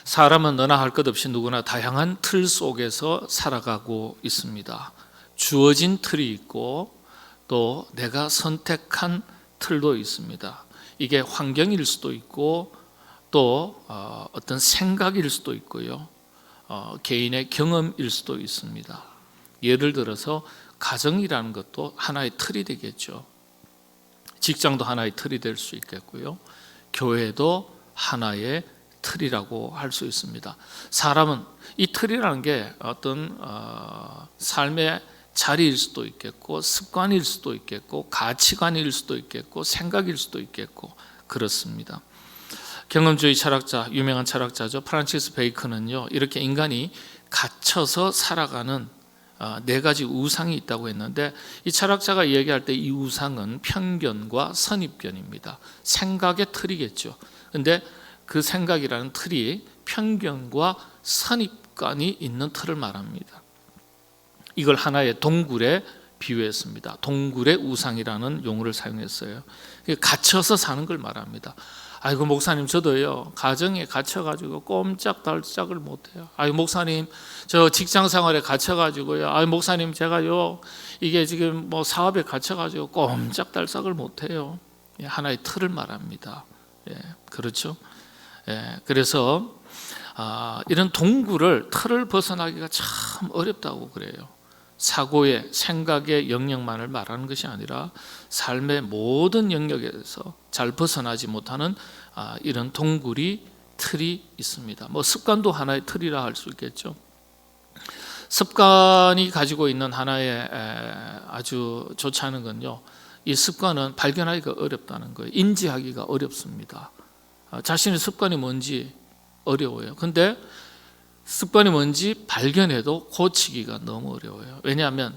사람은 너나 할 것 없이 누구나 다양한 틀 속에서 살아가고 있습니다. 주어진 틀이 있고 또 내가 선택한 틀도 있습니다. 이게 환경일 수도 있고 또 어떤 생각일 수도 있고요. 개인의 경험일 수도 있습니다. 예를 들어서 가정이라는 것도 하나의 틀이 되겠죠. 직장도 하나의 틀이 될 수 있겠고요. 교회도 하나의 틀이라고 할 수 있습니다. 사람은 이 틀이라는 게 어떤 삶의 자리일 수도 있겠고 습관일 수도 있겠고 가치관일 수도 있겠고 생각일 수도 있겠고 그렇습니다. 경험주의 철학자, 유명한 철학자죠. 프란시스 베이컨은요, 이렇게 인간이 갇혀서 살아가는 네 가지 우상이 있다고 했는데, 이 철학자가 얘기할 때 이 우상은 편견과 선입견입니다. 생각의 틀이겠죠. 근데 그 생각이라는 틀이 편견과 선입관이 있는 틀을 말합니다. 이걸 하나의 동굴에 비유했습니다. 동굴의 우상이라는 용어를 사용했어요. 갇혀서 사는 걸 말합니다. 아이고 목사님, 저도요 가정에 갇혀가지고 꼼짝달짝을 못해요. 아이고 목사님, 저 직장 생활에 갇혀가지고요. 아이고 목사님, 제가요 이게 지금 뭐 사업에 갇혀가지고 꼼짝달싹을 못해요. 하나의 틀을 말합니다. 그렇죠? 그래서 이런 동굴을 틀을 벗어나기가 참 어렵다고 그래요. 사고의 생각의 영역만을 말하는 것이 아니라 삶의 모든 영역에서 잘 벗어나지 못하는 이런 동굴이 틀이 있습니다. 뭐 습관도 하나의 틀이라 할 수 있겠죠. 습관이 가지고 있는 하나의 아주 좋지 않은 건요, 이 습관은 발견하기가 어렵다는 거예요. 인지하기가 어렵습니다. 자신의 습관이 뭔지 어려워요. 근데 습관이 뭔지 발견해도 고치기가 너무 어려워요. 왜냐하면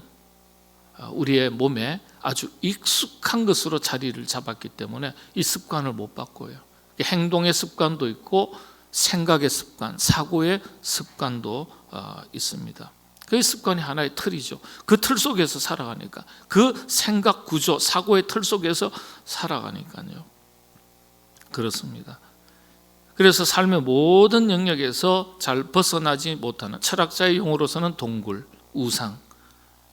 우리의 몸에 아주 익숙한 것으로 자리를 잡았기 때문에 이 습관을 못 바꿔요. 행동의 습관도 있고 생각의 습관, 사고의 습관도 있습니다. 그 습관이 하나의 틀이죠. 그 틀 속에서 살아가니까, 그 생각 구조, 사고의 틀 속에서 살아가니까요. 그렇습니다. 그래서 삶의 모든 영역에서 잘 벗어나지 못하는, 철학자의 용어로서는 동굴, 우상,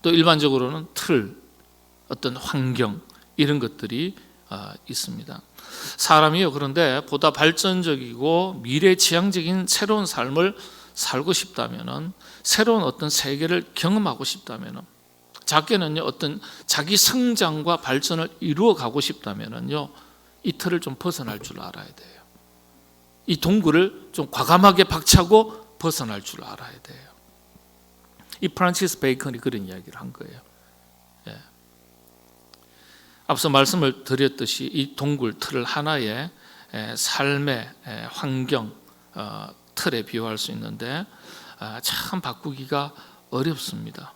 또 일반적으로는 틀, 어떤 환경, 이런 것들이 있습니다. 사람이요, 그런데 보다 발전적이고 미래지향적인 새로운 삶을 살고 싶다면, 새로운 어떤 세계를 경험하고 싶다면, 작게는요 어떤 자기 성장과 발전을 이루어 가고 싶다면요, 이 틀을 좀 벗어날 줄 알아야 돼요. 이 동굴을 좀 과감하게 박차고 벗어날 줄 알아야 돼요. 이 프란시스 베이컨이 그런 이야기를 한 거예요. 앞서 말씀을 드렸듯이 이 동굴 틀을 하나의 삶의 환경 틀에 비유할 수 있는데, 참 바꾸기가 어렵습니다.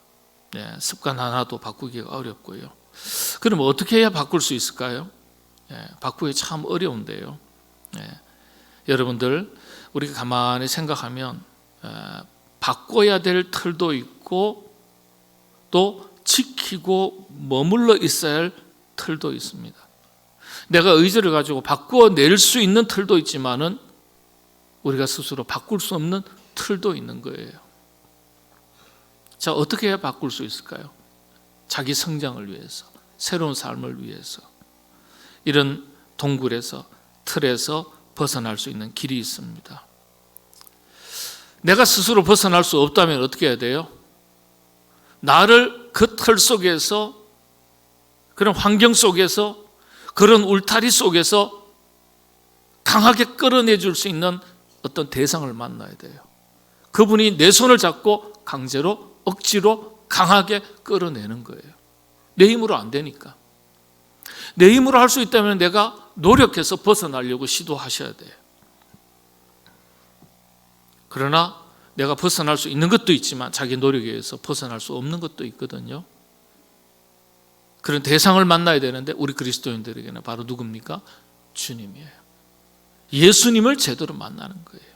습관 하나도 바꾸기가 어렵고요. 그럼 어떻게 해야 바꿀 수 있을까요? 바꾸기 참 어려운데요. 여러분들, 우리가 가만히 생각하면 바꿔야 될 틀도 있고 또 지키고 머물러 있어야 할 틀도 있습니다. 내가 의지를 가지고 바꿔낼 수 있는 틀도 있지만은 우리가 스스로 바꿀 수 없는 틀도 있는 거예요. 자, 어떻게 해야 바꿀 수 있을까요? 자기 성장을 위해서, 새로운 삶을 위해서 이런 동굴에서, 틀에서 벗어날 수 있는 길이 있습니다. 내가 스스로 벗어날 수 없다면 어떻게 해야 돼요? 나를 그 틀 속에서, 그런 환경 속에서, 그런 울타리 속에서 강하게 끌어내줄 수 있는 어떤 대상을 만나야 돼요. 그분이 내 손을 잡고 강제로, 억지로 강하게 끌어내는 거예요. 내 힘으로 안 되니까. 내 힘으로 할 수 있다면 내가 노력해서 벗어나려고 시도하셔야 돼요. 그러나 내가 벗어날 수 있는 것도 있지만 자기 노력에 의해서 벗어날 수 없는 것도 있거든요. 그런 대상을 만나야 되는데 우리 그리스도인들에게는 바로 누굽니까? 주님이에요. 예수님을 제대로 만나는 거예요.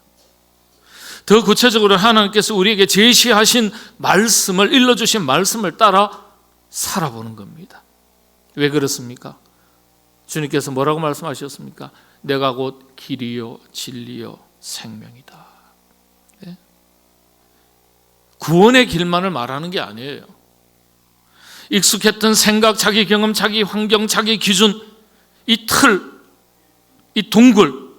더 구체적으로 하나님께서 우리에게 제시하신 말씀을, 일러주신 말씀을 따라 살아보는 겁니다. 왜 그렇습니까? 주님께서 뭐라고 말씀하셨습니까? 내가 곧 길이요 진리요 생명이다. 구원의 길만을 말하는 게 아니에요. 익숙했던 생각, 자기 경험, 자기 환경, 자기 기준, 이 틀, 이 동굴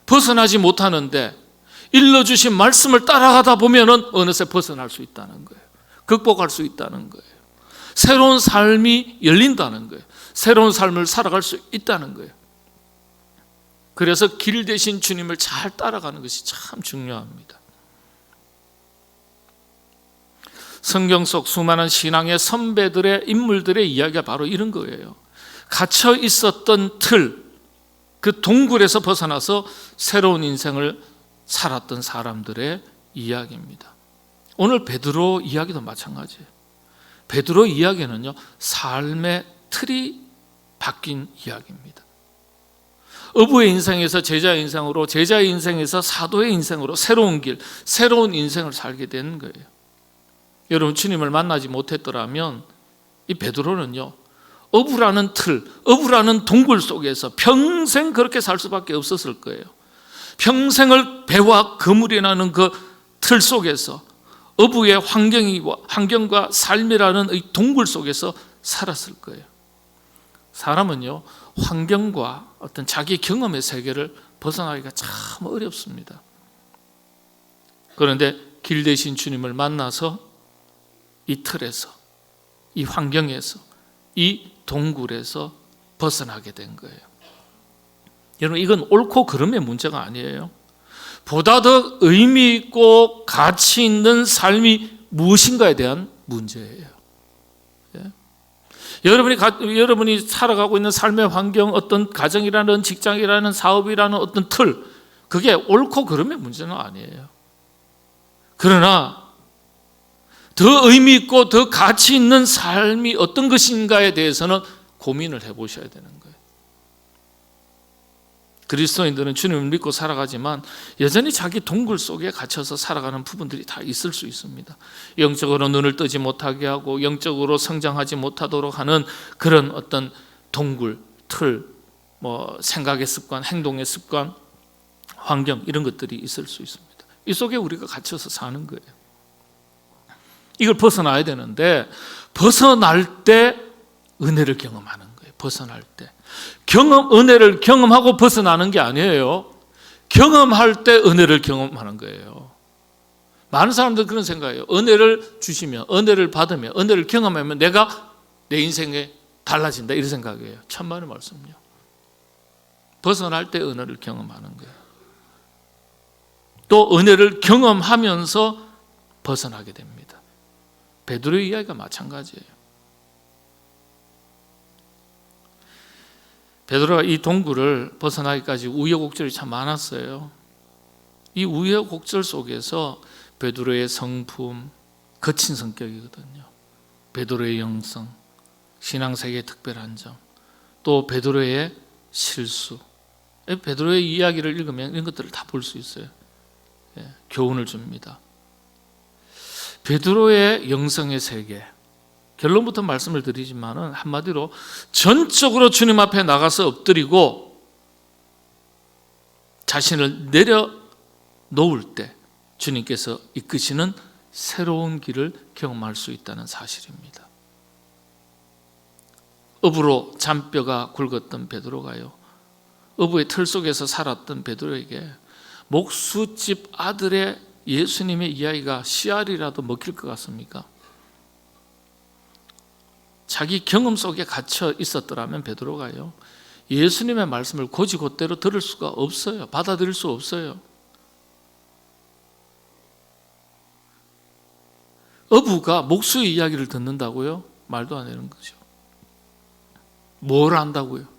벗어나지 못하는데 일러주신 말씀을 따라가다 보면은 어느새 벗어날 수 있다는 거예요. 극복할 수 있다는 거예요. 새로운 삶이 열린다는 거예요. 새로운 삶을 살아갈 수 있다는 거예요. 그래서 길 대신 주님을 잘 따라가는 것이 참 중요합니다. 성경 속 수많은 신앙의 선배들의 인물들의 이야기가 바로 이런 거예요. 갇혀 있었던 틀, 그 동굴에서 벗어나서 새로운 인생을 살았던 사람들의 이야기입니다. 오늘 베드로 이야기도 마찬가지예요. 베드로 이야기는요, 삶의 틀이 바뀐 이야기입니다. 어부의 인생에서 제자의 인생으로, 제자의 인생에서 사도의 인생으로 새로운 길, 새로운 인생을 살게 되는 거예요. 여러분, 주님을 만나지 못했더라면 이 베드로는요, 어부라는 틀, 어부라는 동굴 속에서 평생 그렇게 살 수밖에 없었을 거예요. 평생을 배와 그물이라는 그 틀 속에서 어부의 환경과 삶이라는 이 동굴 속에서 살았을 거예요. 사람은요, 환경과 어떤 자기 경험의 세계를 벗어나기가 참 어렵습니다. 그런데 길 대신 주님을 만나서 이 틀에서, 이 환경에서, 이 동굴에서 벗어나게 된 거예요. 여러분, 이건 옳고 그름의 문제가 아니에요. 보다 더 의미 있고 가치 있는 삶이 무엇인가에 대한 문제예요. 예? 여러분이 살아가고 있는 삶의 환경, 어떤 가정이라는, 직장이라는, 사업이라는 어떤 틀, 그게 옳고 그름의 문제는 아니에요. 그러나 더 의미 있고 더 가치 있는 삶이 어떤 것인가에 대해서는 고민을 해보셔야 되는 거예요. 그리스도인들은 주님을 믿고 살아가지만 여전히 자기 동굴 속에 갇혀서 살아가는 부분들이 다 있을 수 있습니다. 영적으로 눈을 뜨지 못하게 하고 영적으로 성장하지 못하도록 하는 그런 어떤 동굴, 틀, 생각의 습관, 행동의 습관, 환경, 이런 것들이 있을 수 있습니다. 이 속에 우리가 갇혀서 사는 거예요. 이걸 벗어나야 되는데, 벗어날 때 은혜를 경험하는 거예요. 벗어날 때 은혜를 경험하고 벗어나는 게 아니에요. 경험할 때 은혜를 경험하는 거예요. 많은 사람들 그런 생각이에요. 은혜를 주시면, 은혜를 받으면, 은혜를 경험하면 내가 내 인생에 달라진다, 이런 생각이에요. 천만의 말씀이요. 벗어날 때 은혜를 경험하는 거예요. 또 은혜를 경험하면서 벗어나게 됩니다. 베드로의 이야기가 마찬가지예요. 베드로가 이 동굴을 벗어나기까지 우여곡절이 참 많았어요. 이 우여곡절 속에서 베드로의 성품, 거친 성격이거든요. 베드로의 영성, 신앙세계의 특별한 점, 또 베드로의 실수. 베드로의 이야기를 읽으면 이런 것들을 다 볼 수 있어요. 교훈을 줍니다. 베드로의 영성의 세계, 결론부터 말씀을 드리지만은 한마디로 전적으로 주님 앞에 나가서 엎드리고 자신을 내려놓을 때 주님께서 이끄시는 새로운 길을 경험할 수 있다는 사실입니다. 어부로 잔뼈가 굵었던 베드로가요, 어부의 틀 속에서 살았던 베드로에게 목수집 아들의 예수님의 이야기가 씨알이라도 먹힐 것 같습니까? 자기 경험 속에 갇혀 있었더라면 베드로가요, 예수님의 말씀을 곧이곧대로 들을 수가 없어요. 받아들일 수 없어요. 어부가 목수의 이야기를 듣는다고요? 말도 안 되는 거죠. 뭘 안다고요?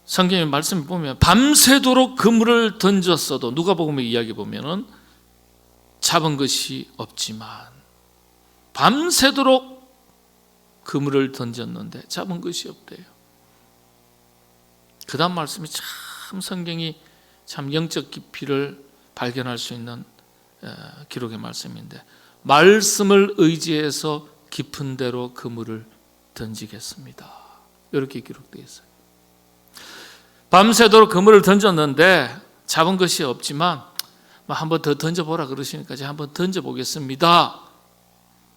성경의 말씀을 보면 밤새도록 그물을 던졌어도, 누가복음의 이야기 보면은 잡은 것이 없지만 밤새도록 그물을 던졌는데 잡은 것이 없대요. 그 다음 말씀이 참 성경이 참 영적 깊이를 발견할 수 있는 기록의 말씀인데, 말씀을 의지해서 깊은 데로 그물을 던지겠습니다, 이렇게 기록되어 있어요. 밤새도록 그물을 던졌는데 잡은 것이 없지만 한번 더 던져보라 그러시니까 제가 한번 던져보겠습니다.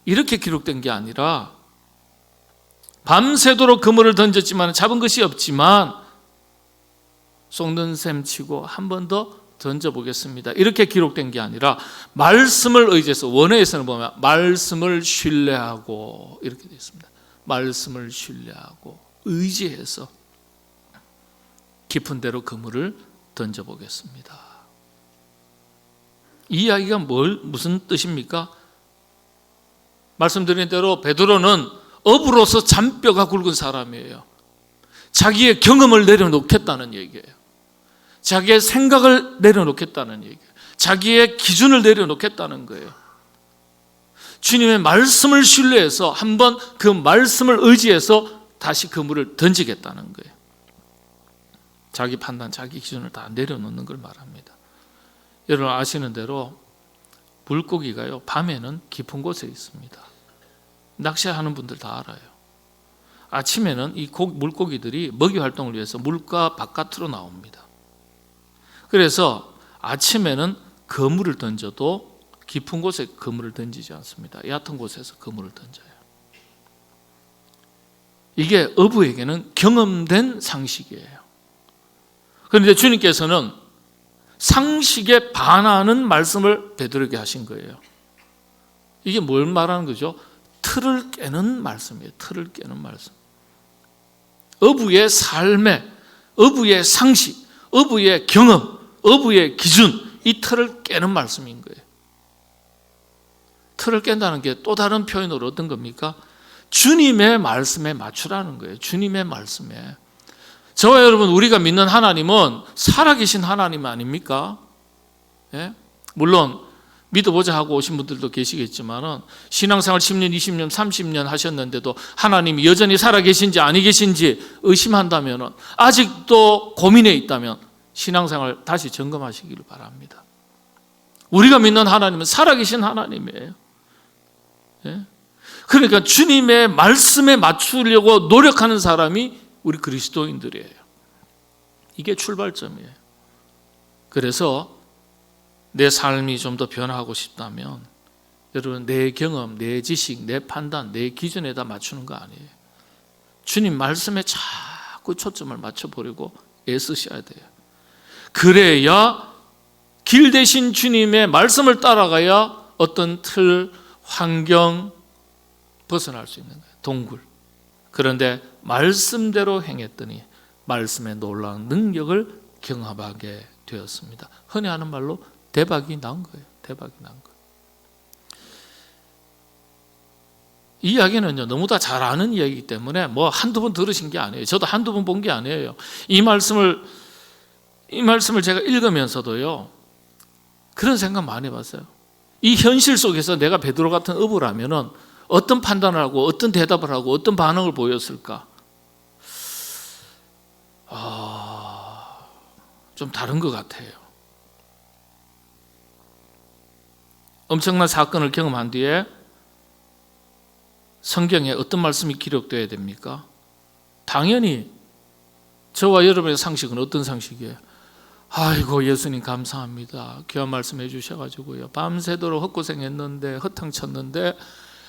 이렇게 기록된 게 아니라 밤새도록 그물을 던졌지만 잡은 것이 없지만 속는 셈 치고 한 번 더 던져보겠습니다. 이렇게 기록된 게 아니라 말씀을 의지해서, 원어에서는 보면 말씀을 신뢰하고 이렇게 되어 있습니다. 말씀을 신뢰하고 의지해서 깊은 데로 그물을 던져보겠습니다. 이 이야기가 무슨 뜻입니까? 말씀드린 대로 베드로는 업으로서 잔뼈가 굵은 사람이에요. 자기의 경험을 내려놓겠다는 얘기예요. 자기의 생각을 내려놓겠다는 얘기예요. 자기의 기준을 내려놓겠다는 거예요. 주님의 말씀을 신뢰해서 한번 그 말씀을 의지해서 다시 그물을 던지겠다는 거예요. 자기 판단, 자기 기준을 다 내려놓는 걸 말합니다. 여러분 아시는 대로 물고기가요, 밤에는 깊은 곳에 있습니다. 낚시하는 분들 다 알아요. 아침에는 이 물고기들이 먹이 활동을 위해서 물가 바깥으로 나옵니다. 그래서 아침에는 그물을 던져도 깊은 곳에 그물을 던지지 않습니다. 얕은 곳에서 그물을 던져요. 이게 어부에게는 경험된 상식이에요. 그런데 주님께서는 상식에 반하는 말씀을 베드로에게 하신 거예요. 이게 뭘 말하는 거죠? 틀을 깨는 말씀이에요. 틀을 깨는 말씀. 어부의 삶에, 어부의 상식, 어부의 경험, 어부의 기준, 이 틀을 깨는 말씀인 거예요. 틀을 깬다는 게 또 다른 표현으로 어떤 겁니까? 주님의 말씀에 맞추라는 거예요. 주님의 말씀에. 저와 여러분, 우리가 믿는 하나님은 살아계신 하나님 아닙니까? 예? 물론 믿어보자 하고 오신 분들도 계시겠지만 신앙생활 10년, 20년, 30년 하셨는데도 하나님이 여전히 살아계신지 아니 계신지 의심한다면, 아직도 고민해 있다면 신앙생활 다시 점검하시기를 바랍니다. 우리가 믿는 하나님은 살아계신 하나님이에요. 예? 그러니까 주님의 말씀에 맞추려고 노력하는 사람이 우리 그리스도인들이에요. 이게 출발점이에요. 그래서 내 삶이 좀 더 변화하고 싶다면 여러분, 내 경험, 내 지식, 내 판단, 내 기준에다 맞추는 거 아니에요. 주님 말씀에 자꾸 초점을 맞춰보려고 애쓰셔야 돼요. 그래야 길 대신 주님의 말씀을 따라가야 어떤 틀, 환경 벗어날 수 있는 거예요. 동굴. 그런데 말씀대로 행했더니 말씀의 놀라운 능력을 경험하게 되었습니다. 흔히 하는 말로 대박이 난 거예요. 대박이 난 거예요. 이 이야기는요, 너무 다 잘 아는 이야기이기 때문에 한두 번 들으신 게 아니에요. 저도 한두 번 본 게 아니에요. 이 말씀을 제가 읽으면서도요, 그런 생각 많이 해봤어요. 이 현실 속에서 내가 베드로 같은 어부라면은 어떤 판단을 하고 어떤 대답을 하고 어떤 반응을 보였을까? 좀 다른 것 같아요. 엄청난 사건을 경험한 뒤에 성경에 어떤 말씀이 기록되어야 됩니까? 당연히 저와 여러분의 상식은 어떤 상식이에요? 아이고, 예수님 감사합니다. 귀한 말씀 해주셔가지고요, 밤새도록 헛고생했는데, 허탕쳤는데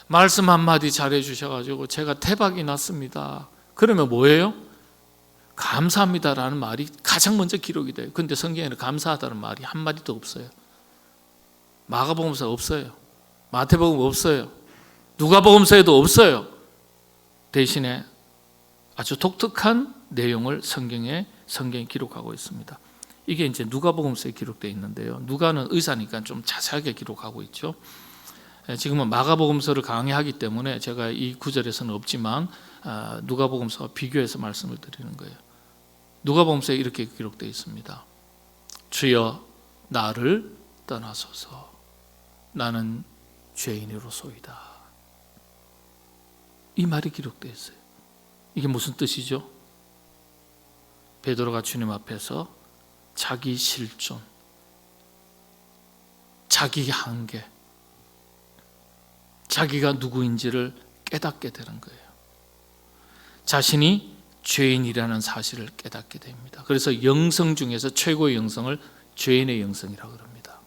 말씀 한마디 잘해주셔가지고 제가 대박이 났습니다. 그러면 뭐예요? 감사합니다라는 말이 가장 먼저 기록이 돼요. 그런데 성경에는 감사하다는 말이 한마디도 없어요. 마가복음서 없어요. 마태복음 없어요. 누가복음서에도 없어요. 대신에 아주 독특한 내용을 성경에 기록하고 있습니다. 이게 이제 누가복음서에 기록되어 있는데요, 누가는 의사니까 좀 자세하게 기록하고 있죠. 지금은 마가복음서를 강의하기 때문에 제가 이 구절에서는 없지만 누가복음서와 비교해서 말씀을 드리는 거예요. 누가복음서에 이렇게 기록되어 있습니다. 주여 나를 떠나소서, 나는 죄인으로소이다. 이 말이 기록되어 있어요. 이게 무슨 뜻이죠? 베드로가 주님 앞에서 자기 실존, 자기 한계, 자기가 누구인지를 깨닫게 되는 거예요. 자신이 죄인이라는 사실을 깨닫게 됩니다. 그래서 영성 중에서 최고의 영성을 죄인의 영성이라고 합니다.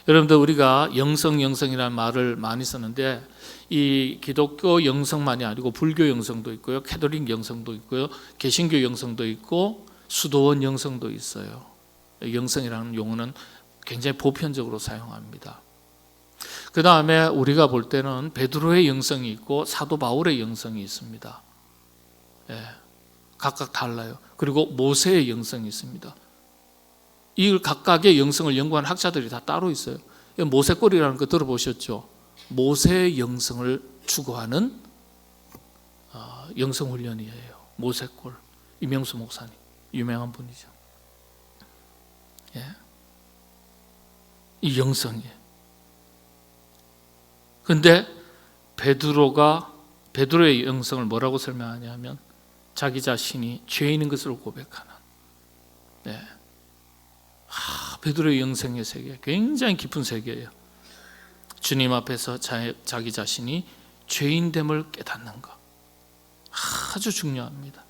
여러분들, 우리가 영성이라는 말을 많이 쓰는데 이 기독교 영성만이 아니고 불교 영성도 있고요, 캐톨릭 영성도 있고요, 개신교 영성도 있고 수도원 영성도 있어요. 영성이라는 용어는 굉장히 보편적으로 사용합니다. 그 다음에 우리가 볼 때는 베드로의 영성이 있고 사도 바울의 영성이 있습니다. 각각 달라요. 그리고 모세의 영성이 있습니다. 이 각각의 영성을 연구한 학자들이 다 따로 있어요. 모세골이라는 거 들어보셨죠? 모세의 영성을 추구하는 영성훈련이에요. 모세골. 이명수 목사님, 유명한 분이죠. 이 영성이에요. 근데 베드로의 영성을 뭐라고 설명하냐면 자기 자신이 죄인인 것을 고백하는. 베드로의 영성의 세계, 굉장히 깊은 세계예요. 주님 앞에서 자기 자신이 죄인됨을 깨닫는 것, 아주 중요합니다.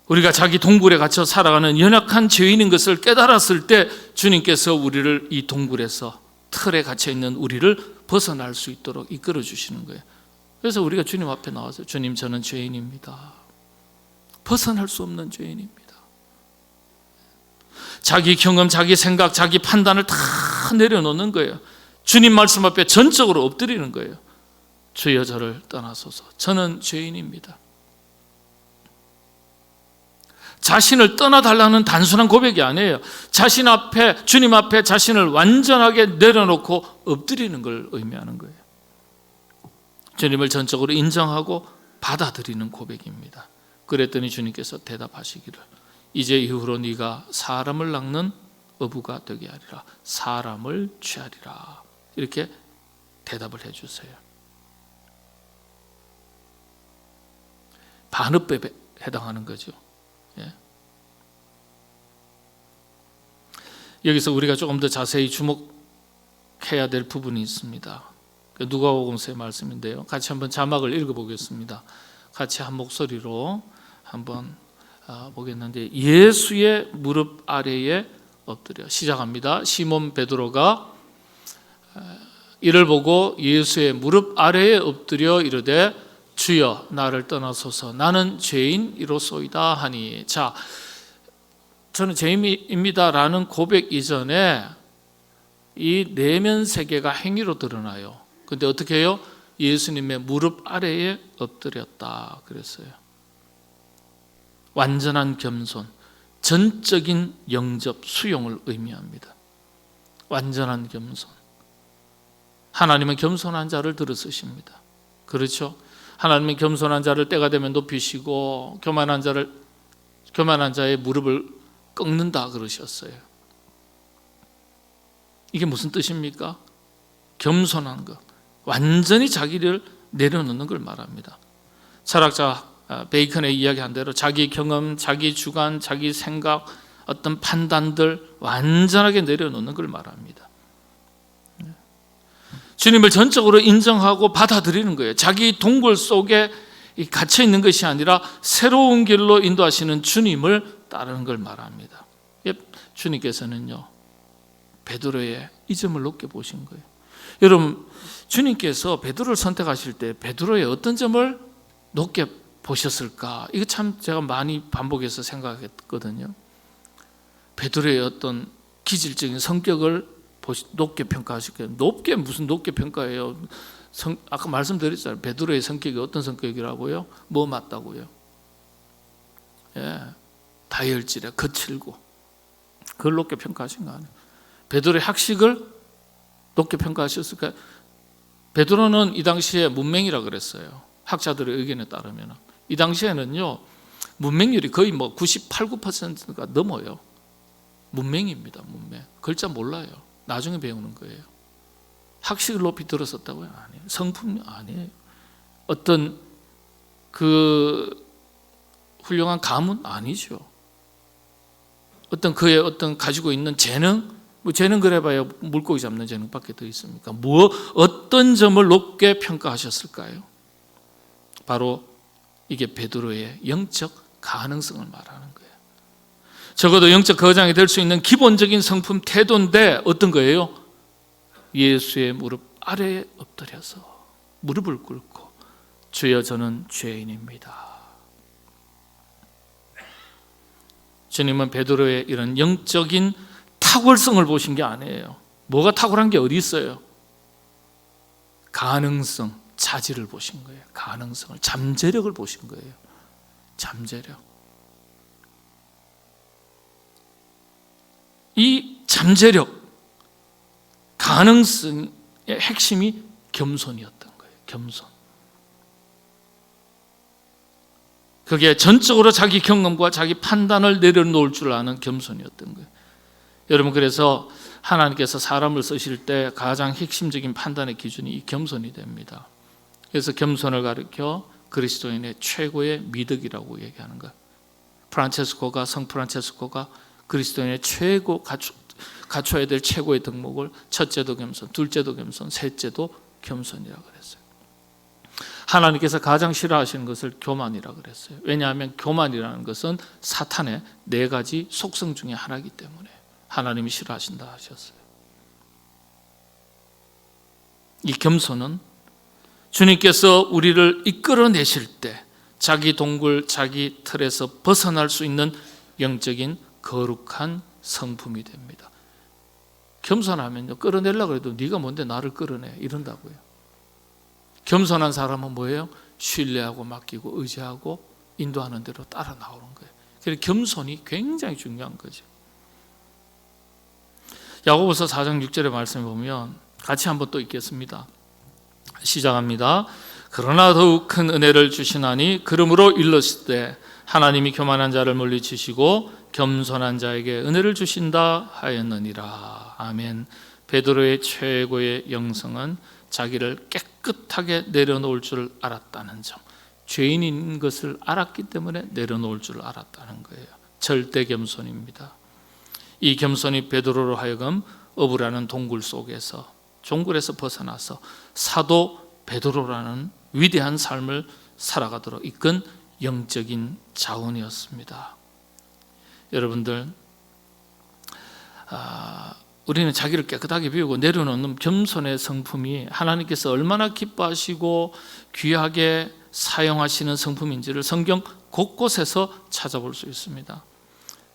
우리가 자기 동굴에 갇혀 살아가는 연약한 죄인인 것을 깨달았을 때 주님께서 우리를 이 동굴에서, 틀에 갇혀 있는 우리를 벗어날 수 있도록 이끌어 주시는 거예요. 그래서 우리가 주님 앞에 나와서 주님, 저는 죄인입니다. 벗어날 수 없는 죄인입니다. 자기 경험, 자기 생각, 자기 판단을 다 내려놓는 거예요. 주님 말씀 앞에 전적으로 엎드리는 거예요. 주여 저를 떠나소서, 저는 죄인입니다. 자신을 떠나달라는 단순한 고백이 아니에요. 주님 앞에 자신을 완전하게 내려놓고 엎드리는 걸 의미하는 거예요. 주님을 전적으로 인정하고 받아들이는 고백입니다. 그랬더니 주님께서 대답하시기를, 이제 이후로 네가 사람을 낚는 어부가 되게 하리라. 사람을 취하리라. 이렇게 대답을 해주세요. 반업에 해당하는 거죠. 여기서 우리가 조금 더 자세히 주목해야 될 부분이 있습니다. 누가복음서의 말씀인데요. 같이 한번 자막을 읽어보겠습니다. 같이 한 목소리로 한번 보겠는데, 예수의 무릎 아래에 엎드려. 시작합니다. 시몬 베드로가 이를 보고 예수의 무릎 아래에 엎드려 이르되 주여 나를 떠나소서, 나는 죄인이로소이다 하니. 자, 저는 죄인입니다 라는 고백 이전에 이 내면 세계가 행위로 드러나요. 근데 어떻게 해요? 예수님의 무릎 아래에 엎드렸다 그랬어요. 완전한 겸손, 전적인 영접, 수용을 의미합니다. 완전한 겸손. 하나님은 겸손한 자를 들으십니다. 그렇죠? 하나님은 겸손한 자를 때가 되면 높이시고 교만한 자의 무릎을 꺾는다 그러셨어요. 이게 무슨 뜻입니까? 겸손한 것, 완전히 자기를 내려놓는 걸 말합니다. 철학자 베이컨의 이야기한 대로 자기 경험, 자기 주관, 자기 생각, 어떤 판단들 완전하게 내려놓는 걸 말합니다. 주님을 전적으로 인정하고 받아들이는 거예요. 자기 동굴 속에 갇혀 있는 것이 아니라 새로운 길로 인도하시는 주님을 따르는 걸 말합니다. 주님께서는요, 베드로의 이 점을 높게 보신 거예요. 여러분, 주님께서 베드로를 선택하실 때 베드로의 어떤 점을 높게 보셨을까? 이거 참 제가 많이 반복해서 생각했거든요. 베드로의 어떤 기질적인 성격을 높게 평가하실 거예요. 무슨 높게 평가해요? 아까 말씀드렸잖아요. 베드로의 성격이 어떤 성격이라고요? 뭐 맞다고요? 다혈질에 거칠고, 그걸 높게 평가하신 거 아니에요? 베드로의 학식을 높게 평가하셨을까요? 베드로는 이 당시에 문맹이라 그랬어요. 학자들의 의견에 따르면 이 당시에는요, 문맹률이 거의 98, 9%가 넘어요. 문맹입니다. 문맹. 글자 몰라요. 나중에 배우는 거예요. 학식을 높이 들었었다고요? 아니에요. 성품 아니에요. 어떤 그 훌륭한 가문 아니죠. 어떤 그의 어떤 가지고 있는 재능, 재능 그래봐야 물고기 잡는 재능밖에 더 있습니까? 어떤 점을 높게 평가하셨을까요? 바로 이게 베드로의 영적 가능성을 말하는 거예요. 적어도 영적 거장이 될 수 있는 기본적인 성품 태도인데 어떤 거예요? 예수의 무릎 아래에 엎드려서 무릎을 꿇고 주여 저는 죄인입니다. 주님은 베드로의 이런 영적인 탁월성을 보신 게 아니에요. 뭐가 탁월한 게 어디 있어요? 가능성, 자질을 보신 거예요. 가능성을, 잠재력을 보신 거예요. 잠재력. 이 잠재력, 가능성의 핵심이 겸손이었던 거예요. 겸손. 그게 전적으로 자기 경험과 자기 판단을 내려놓을 줄 아는 겸손이었던 거예요. 여러분, 그래서 하나님께서 사람을 쓰실 때 가장 핵심적인 판단의 기준이 이 겸손이 됩니다. 그래서 겸손을 가리켜 그리스도인의 최고의 미덕이라고 얘기하는 거예요. 성 프란체스코가 그리스도인의 최고 갖춰야 될 최고의 덕목을 첫째도 겸손, 둘째도 겸손, 셋째도 겸손이라고 그랬어요. 하나님께서 가장 싫어하시는 것을 교만이라고 그랬어요. 왜냐하면 교만이라는 것은 사탄의 4가지 속성 중에 하나이기 때문에 하나님이 싫어하신다 하셨어요. 이 겸손은 주님께서 우리를 이끌어내실 때 자기 동굴, 자기 틀에서 벗어날 수 있는 영적인 거룩한 성품이 됩니다. 겸손하면요, 끌어내려고 해도 네가 뭔데 나를 끌어내 이런다고요. 겸손한 사람은 뭐예요? 신뢰하고 맡기고 의지하고 인도하는 대로 따라 나오는 거예요. 그래서 겸손이 굉장히 중요한 거죠. 야고보서 4장 6절의 말씀을 보면 같이 한번 또 읽겠습니다. 시작합니다. 그러나 더욱 큰 은혜를 주시나니 그러므로 일렀을 하나님이 교만한 자를 물리치시고 겸손한 자에게 은혜를 주신다 하였느니라. 아멘. 베드로의 최고의 영성은 자기를 깨끗하게 내려놓을 줄 알았다는 점, 죄인인 것을 알았기 때문에 내려놓을 줄 알았다는 거예요. 절대 겸손입니다. 이 겸손이 베드로로 하여금 어부라는 동굴 속에서, 종굴에서 벗어나서 사도 베드로라는 위대한 삶을 살아가도록 이끈 영적인 자원이었습니다. 여러분들, 우리는 자기를 깨끗하게 비우고 내려놓는 겸손의 성품이 하나님께서 얼마나 기뻐하시고 귀하게 사용하시는 성품인지를 성경 곳곳에서 찾아볼 수 있습니다.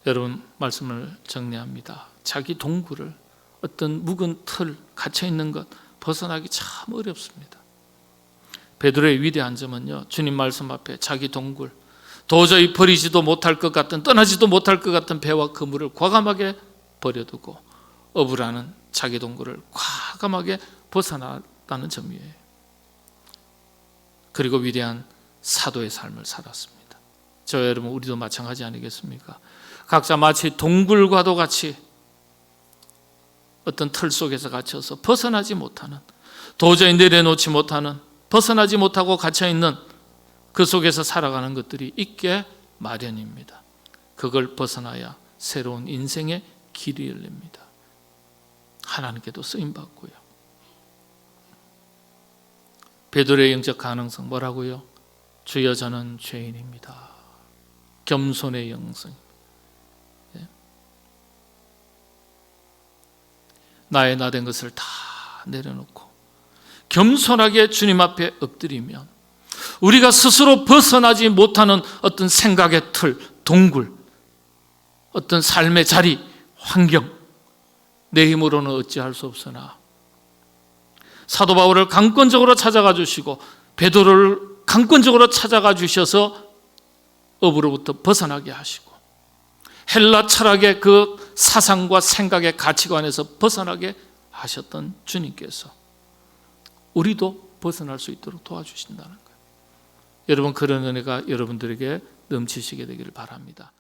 여러분, 말씀을 정리합니다. 자기 동굴을, 어떤 묵은 틀, 갇혀있는 것 벗어나기 참 어렵습니다. 베드로의 위대한 점은요, 주님 말씀 앞에 자기 동굴, 도저히 버리지도 못할 것 같은, 떠나지도 못할 것 같은 배와 그물을 과감하게 버려두고 어부라는 자기 동굴을 과감하게 벗어났다는 점이에요. 그리고 위대한 사도의 삶을 살았습니다. 저 여러분, 우리도 마찬가지 아니겠습니까? 각자 마치 동굴과도 같이 어떤 틀 속에서 갇혀서 벗어나지 못하는, 도저히 내려놓지 못하는, 벗어나지 못하고 갇혀있는 그 속에서 살아가는 것들이 있게 마련입니다. 그걸 벗어나야 새로운 인생의 길이 열립니다. 하나님께도 쓰임받고요. 베드로의 영적 가능성 뭐라고요? 주여 저는 죄인입니다. 겸손의 영성. 나의 나된 것을 다 내려놓고 겸손하게 주님 앞에 엎드리면 우리가 스스로 벗어나지 못하는 어떤 생각의 틀, 동굴, 어떤 삶의 자리, 환경, 내 힘으로는 어찌할 수 없으나 사도 바울을 강권적으로 찾아가 주시고 베드로를 강권적으로 찾아가 주셔서 업으로부터 벗어나게 하시고 헬라 철학의 그 사상과 생각의 가치관에서 벗어나게 하셨던 주님께서 우리도 벗어날 수 있도록 도와주신다는 거예요. 여러분, 그런 은혜가 여러분들에게 넘치시게 되기를 바랍니다.